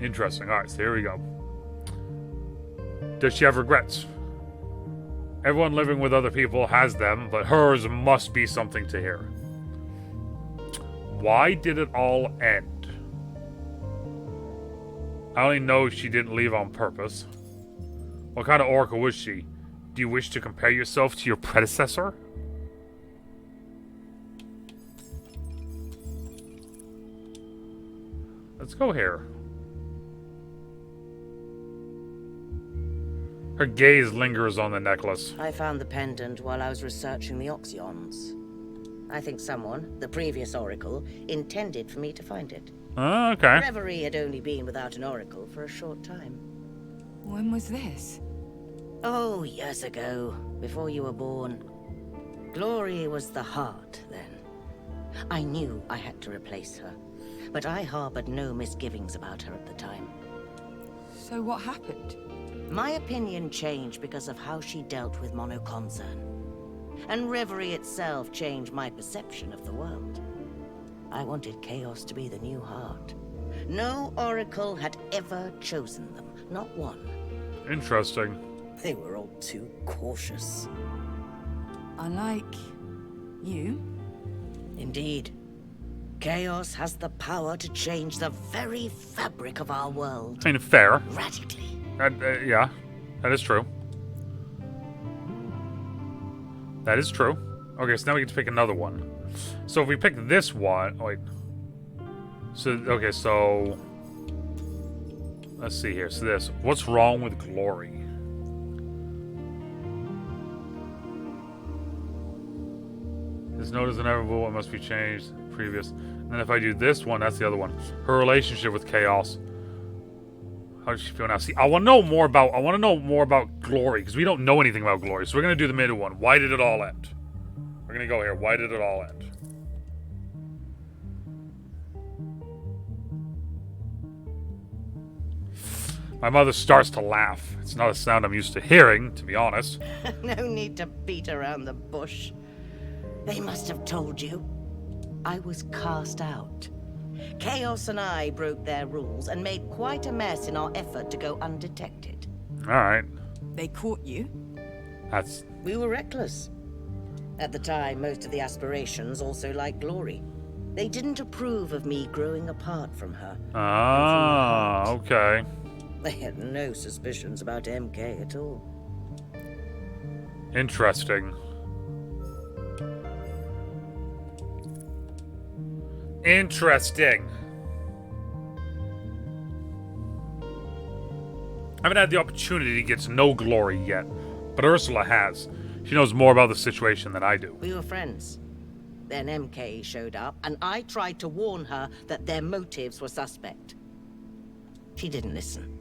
Interesting. Alright, so here we go. Does she have regrets? Everyone living with other people has them, but hers must be something to hear. Why did it all end? I only know she didn't leave on purpose. What kind of oracle was she? Do you wish to compare yourself to your predecessor? Let's go here. Her gaze lingers on the necklace. I found the pendant while I was researching the Oxyons. I think someone, the previous oracle, intended for me to find it. Oh, okay. Reverie had only been without an oracle for a short time. When was this? Oh, years ago, before you were born. Glory was the heart then. I knew I had to replace her, but I harbored no misgivings about her at the time. So what happened? My opinion changed because of how she dealt with monoconcern. And Reverie itself changed my perception of the world. I wanted Chaos to be the new heart. No oracle had ever chosen them, not one. Interesting. They were all too cautious. Unlike you? Indeed. Chaos has the power to change the very fabric of our world. I mean, fair. Radically. Yeah, that is true. That is true. Okay, so now we get to pick another one. So if we pick this one... Oh, wait. So, okay, so... Let's see here. So this. What's wrong with Glory? This note is inevitable. It must be changed. Previous. And then if I do this one, that's the other one. Her relationship with Chaos. How does she feel now? See, I want to know more about Glory, because we don't know anything about Glory. So we're going to do the middle one. Why did it all end? We're going to go here. Why did it all end? My mother starts to laugh. It's not a sound I'm used to hearing, to be honest. No need to beat around the bush. They must have told you. I was cast out. Chaos and I broke their rules and made quite a mess in our effort to go undetected. Alright. They caught you? That's... We were reckless. At the time, most of the aspirations also liked Glory. They didn't approve of me growing apart from her. Ah, okay. They had no suspicions about MK at all. Interesting. Interesting. I haven't had the opportunity to get to know Glory yet, but Ursula has. She knows more about the situation than I do. We were friends. Then MK showed up, and I tried to warn her that their motives were suspect. She didn't listen.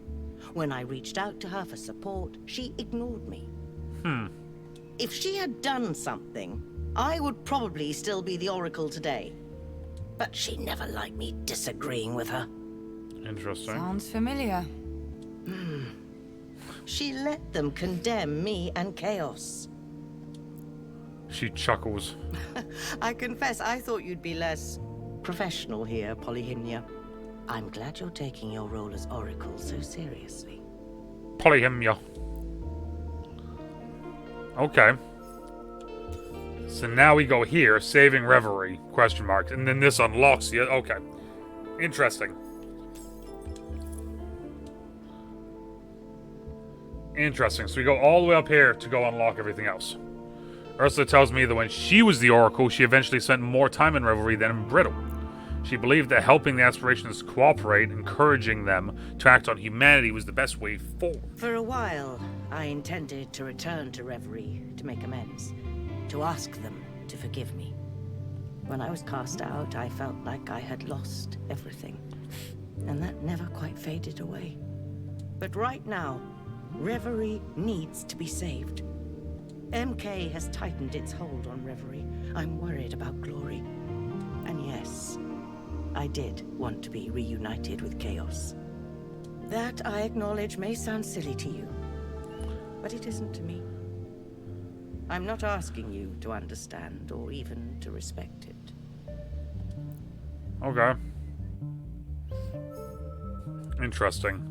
When I reached out to her for support, she ignored me. If she had done something, I would probably still be the Oracle today. But she never liked me disagreeing with her. Interesting. Sounds familiar. She let them condemn me and Chaos. She chuckles. I confess, I thought you'd be less professional here, Polyhymnia. I'm glad you're taking your role as Oracle so seriously. Polyhymnia. Okay. So now we go here, saving Reverie, question mark, and then this unlocks the... Okay. Interesting. Interesting. So we go all the way up here to go unlock everything else. Ursula tells me that when she was the Oracle, she eventually spent more time in Reverie than in Brittle. She believed that helping the aspirations cooperate, encouraging them to act on humanity was the best way forward. For a while, I intended to return to Reverie to make amends, to ask them to forgive me. When I was cast out, I felt like I had lost everything, and that never quite faded away. But right now, Reverie needs to be saved. MK has tightened its hold on Reverie. I'm worried about Glory. And yes, I did want to be reunited with Chaos. That, I acknowledge, may sound silly to you, but it isn't to me. I'm not asking you to understand or even to respect it. Okay. Interesting.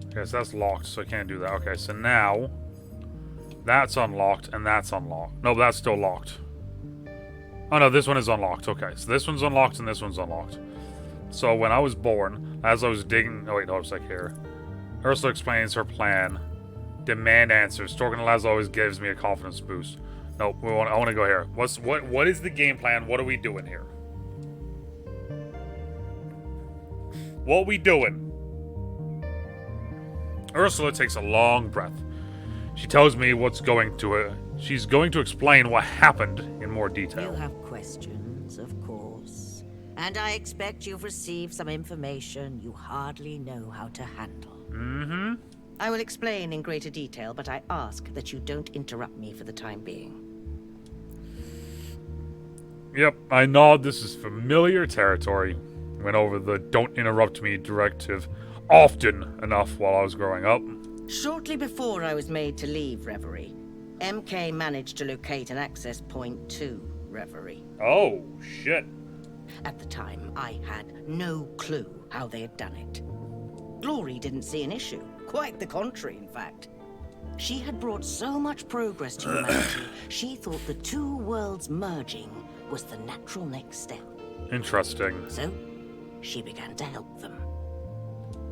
Okay, so that's locked, so I can't do that. Okay, so now that's unlocked and that's unlocked. No, that's still locked. Oh no, this one is unlocked. Okay, so this one's unlocked and this one's unlocked. So when I was born, as I was digging... Oh wait, no, it's like here. Ursula explains her plan. Demand answers. Torgan Laz always gives me a confidence boost. Nope, I want to go here. What is the game plan? What are we doing here? What we doing? Ursula takes a long breath. She tells me what's going to... she's going to explain what happened in more detail. You have questions, of course. And I expect you've received some information you hardly know how to handle. Mm-hmm. I will explain in greater detail, but I ask that you don't interrupt me for the time being. Yep, I nod. This is familiar territory. Went over the don't interrupt me directive often enough while I was growing up. Shortly before I was made to leave Reverie, MK managed to locate an access point to Reverie. Oh, shit. At the time, I had no clue how they had done it. Glory didn't see an issue. Quite the contrary, in fact. She had brought so much progress to humanity, she thought the two worlds merging was the natural next step. Interesting. So, she began to help them.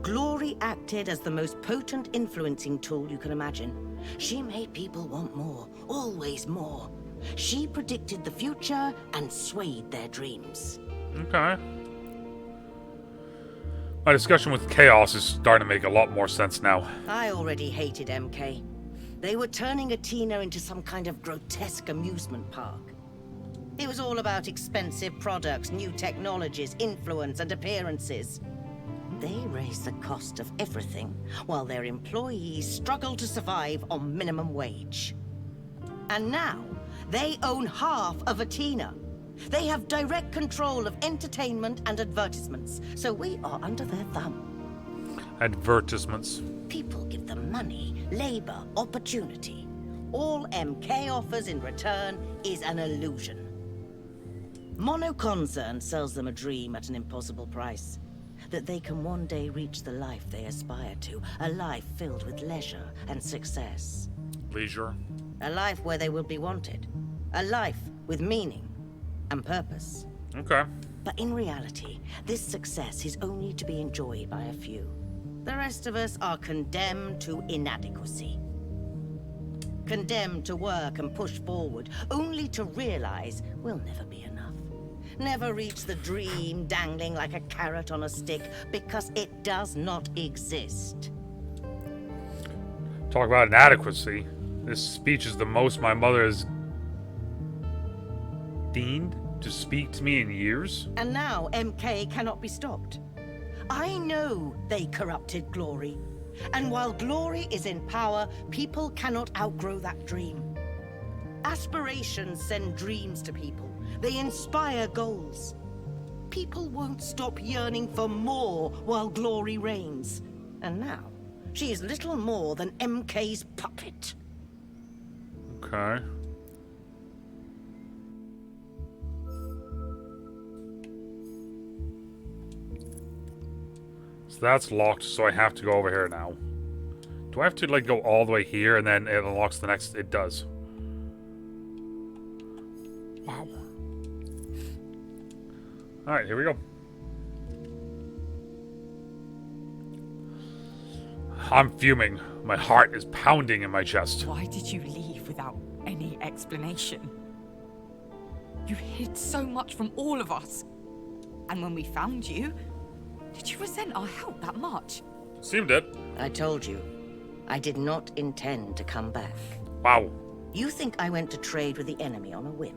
Glory acted as the most potent influencing tool you can imagine. She made people want more, always more. She predicted the future and swayed their dreams. Okay. My discussion with Chaos is starting to make a lot more sense now. I already hated MK. They were turning Athena into some kind of grotesque amusement park. It was all about expensive products, new technologies, influence, and appearances. They raised the cost of everything, while their employees struggled to survive on minimum wage. And now, they own half of Athena. They have direct control of entertainment and advertisements, so we are under their thumb. Advertisements. People give them money, labor, opportunity. All MK offers in return is an illusion. Monoconcern sells them a dream at an impossible price. That they can one day reach the life they aspire to, a life filled with leisure and success. Leisure. A life where they will be wanted. A life with meaning and purpose. Okay. But in reality, this success is only to be enjoyed by a few. The rest of us are condemned to inadequacy. Condemned to work and push forward, only to realize we'll never be enough. Never reach the dream dangling like a carrot on a stick, because it does not exist. Talk about inadequacy. This speech is the most my mother has deigned to speak to me in years. And now MK cannot be stopped. I know they corrupted Glory. And while Glory is in power, people cannot outgrow that dream. Aspirations send dreams to people. They inspire goals. People won't stop yearning for more while Glory reigns. And now, she is little more than MK's puppet. Okay. So that's locked, so I have to go over here now. Do I have to, like, go all the way here and then it unlocks the next? It does. Wow. Alright, here we go. I'm fuming. My heart is pounding in my chest. Why did you leave without any explanation? You hid so much from all of us. And when we found you, did you resent our help that much? Seemed it. I told you, I did not intend to come back. Wow. You think I went to trade with the enemy on a whim?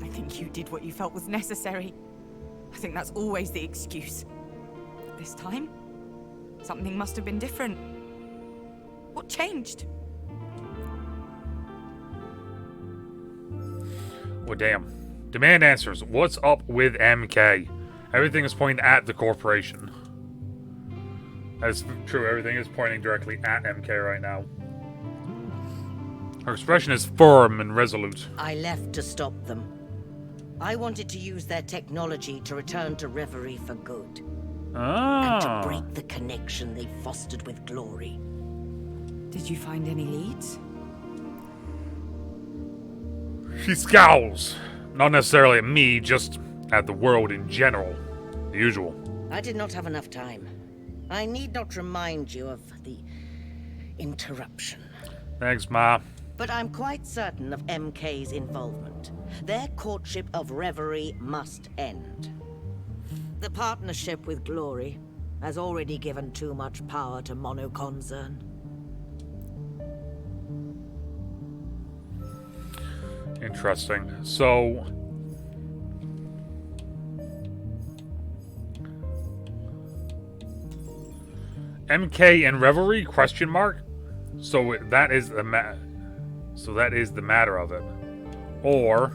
I think you did what you felt was necessary. I think that's always the excuse. This time, something must have been different. What changed? Well, damn. Demand answers. What's up with MK? Everything is pointing at the corporation. That's true. Everything is pointing directly at MK right now. Her expression is firm and resolute. I left to stop them. I wanted to use their technology to return to Reverie for good. And to break the connection they fostered with Glory. Did you find any leads? She scowls. Not necessarily at me, just at the world in general. The usual. I did not have enough time. I need not remind you of the interruption. Thanks, Ma. But I'm quite certain of MK's involvement. Their courtship of Reverie must end. The partnership with Glory has already given too much power to Monoconcern. Interesting. So... MK and Reverie? Question mark? So that is the matter of it. Or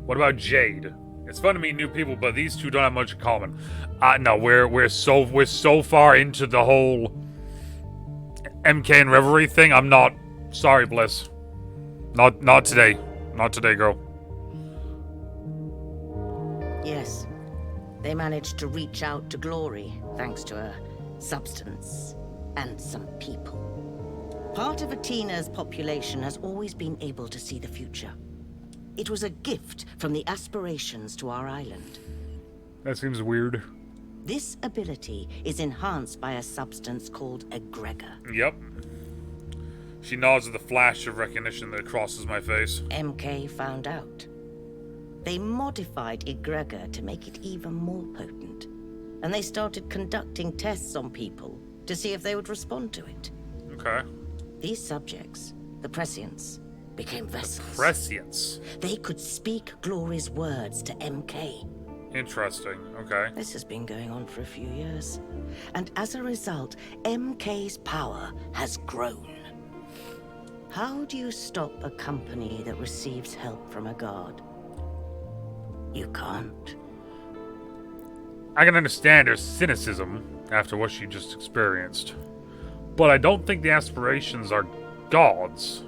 what about Jade? It's fun to meet new people, but these two don't have much in common. No, we're so far into the whole MK and Reverie thing. I'm not sorry, Bliss. Not today. Not today, girl. Yes. They managed to reach out to Glory, thanks to a substance and some people. Part of Atena's population has always been able to see the future. It was a gift from the aspirations to our island. That seems weird. This ability is enhanced by a substance called egregor. Yep. She nods at the flash of recognition that crosses my face. MK found out. They modified egregor to make it even more potent. And they started conducting tests on people to see if they would respond to it. Okay. These subjects, the Prescients, became vessels. Prescients. They could speak Glory's words to MK. Interesting. Okay. This has been going on for a few years. And as a result, MK's power has grown. How do you stop a company that receives help from a god? You can't. I can understand her cynicism after what she just experienced. But I don't think the aspirations are gods.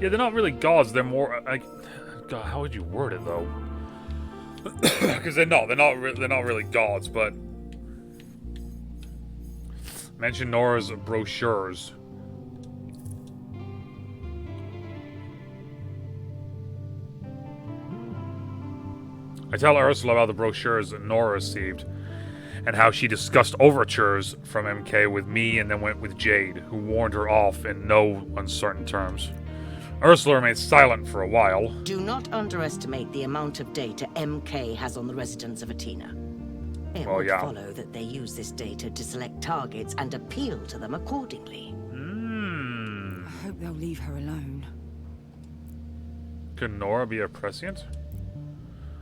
Yeah, they're not really gods. They're more like... God, how would you word it, though? Because they're not really gods, but... Mention Nora's brochures. I tell Ursula about the brochures that Nora received, and how she discussed overtures from MK with me and then went with Jade, who warned her off in no uncertain terms. Ursula remained silent for a while. Do not underestimate the amount of data MK has on the residents of Athena. It would follow that they use this data to select targets and appeal to them accordingly. I hope they'll leave her alone. Could Nora be a prescient?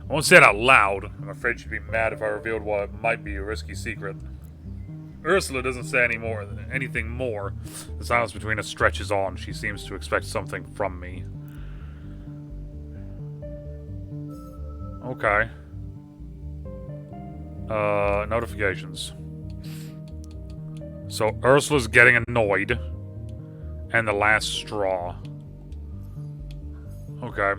I won't say it out loud. I'm afraid she'd be mad if I revealed what might be a risky secret. Ursula doesn't say anything more. The silence between us stretches on. She seems to expect something from me. Okay. Notifications. So Ursula's getting annoyed. And the last straw. Okay.